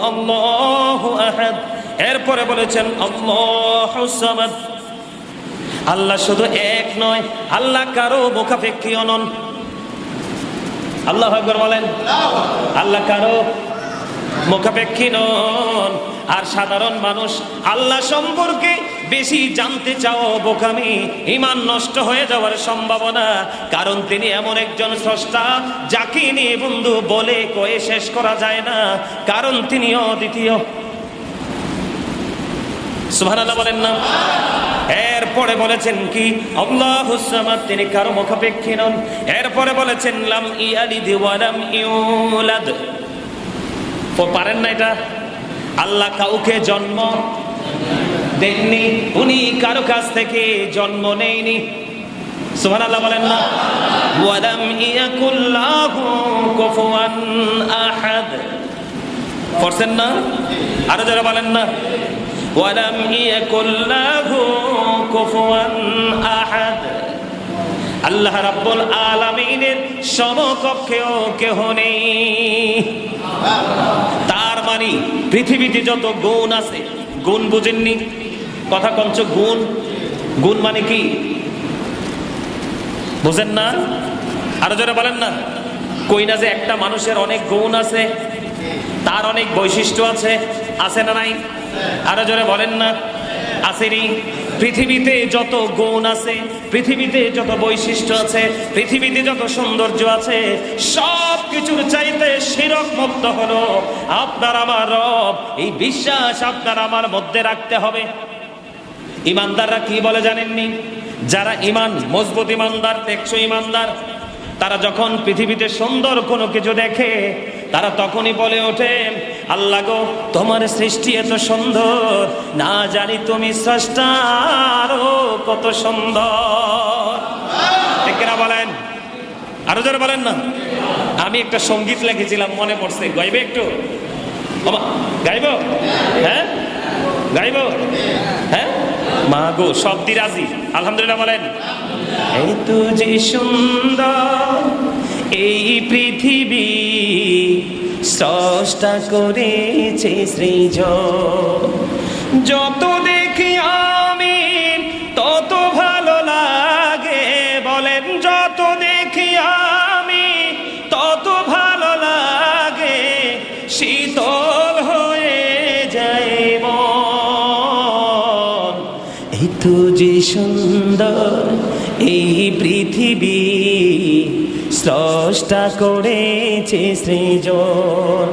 আল্লাহু আহাদ, এরপরে বলেছেন আল্লাহুস সামাদ। আল্লাহ শুধু এক নয়, আল্লাহ কারো মুখাপেক্ষীও নন। আল্লাহু আকবার বলেন। আল্লাহ কারো মুখাপেক্ষী নন। আর সাধারণ মানুষ আল্লাহ সম্পর্কে বেশি জানতে চাও বোকামি, ঈমান নষ্ট হয়ে যাওয়ার সম্ভাবনা। কারণ তিনি এমন একজন স্রষ্টা যাকে নিয়ে বন্ধু বলে কয়ে শেষ করা যায় না, কারণ তিনি অদ্বিতীয়। সুবহানাল্লাহ বলেন না। এরপরে বলেছেন কি আল্লাহুস সামাদ, তিনি কারো মুখাপেক্ষী নন। এরপরে বলেছেন লাম ইয়ালিদ ওয়া লাম ইউলাদ। পারেন না এটা? আল্লাহ কাউকে জন্ম দেননি, উনি কারো কাছ থেকে জন্ম নেয়নি। সুবহানাল্লাহ বলেন না। ওয়া লাম ইয়াকুল লাহু কুফুয়ান আহাদ। পড়ছেন না? আরো যারা বলেন না। ওয়া লাম ইয়াকুল লাহু কুফুয়ান আহাদ। আল্লাহ রাব্বুল আলামিনের সমকক্ষেও কেহ নেই। তার মানে পৃথিবীতে যত গুণ আছে, গুণ বুঝেননি? কথা কঞ্চ, গুণ, গুণ মানে কি বুঝেন না? আরো যারা বলেন না। কই না যে একটা মানুষের অনেক গুণ আছে, তার অনেক বৈশিষ্ট্য আছে, আছে না নাই? আরো যারা বলেন না। আসেনি? পৃথিবীতে যত গুণ আছে, পৃথিবীতে যত বৈশিষ্ট্য আছে, পৃথিবীতে যত সৌন্দর্য আছে, সব কিছুর চাইতে শিরক মুক্ত হলো আপনার আমার রব। এই বিশ্বাস আপনার আমার মধ্যে রাখতে হবে। ইমানদাররা কি বলে জানেননি? যারা ইমান মজবুত ইমানদার, টেকসই ইমানদার, তারা যখন পৃথিবীতে সুন্দর কোনো কিছু দেখে, তারা তখনই বলে ওঠে, আল্লাহ গো, তোমার সৃষ্টি এত সুন্দর, না জানি তুমি স্রষ্টা আরো কত সুন্দর। ঠিক কিনা বলেন? আরো যারা বলেন না। আমি একটা সঙ্গীত লিখেছিলাম, মনে পড়ছে, গাইবে একটু? গাইব? হ্যাঁ গাইব? হ্যাঁ মা গো, শব্দি রাজি। আলহামদুলিল্লাহ বলেন। এই তো যে সুন্দর এই পৃথিবী, স্রষ্টা করেছে সৃজন। যত দেখি আমি তত ভালো লাগে, বলেন যত দেখি আমি তত ভালো লাগে, শীতল হয়ে যায় মন। এই তো যে সুন্দর এই পৃথিবী, স্রষ্টা করেছে সৃজন।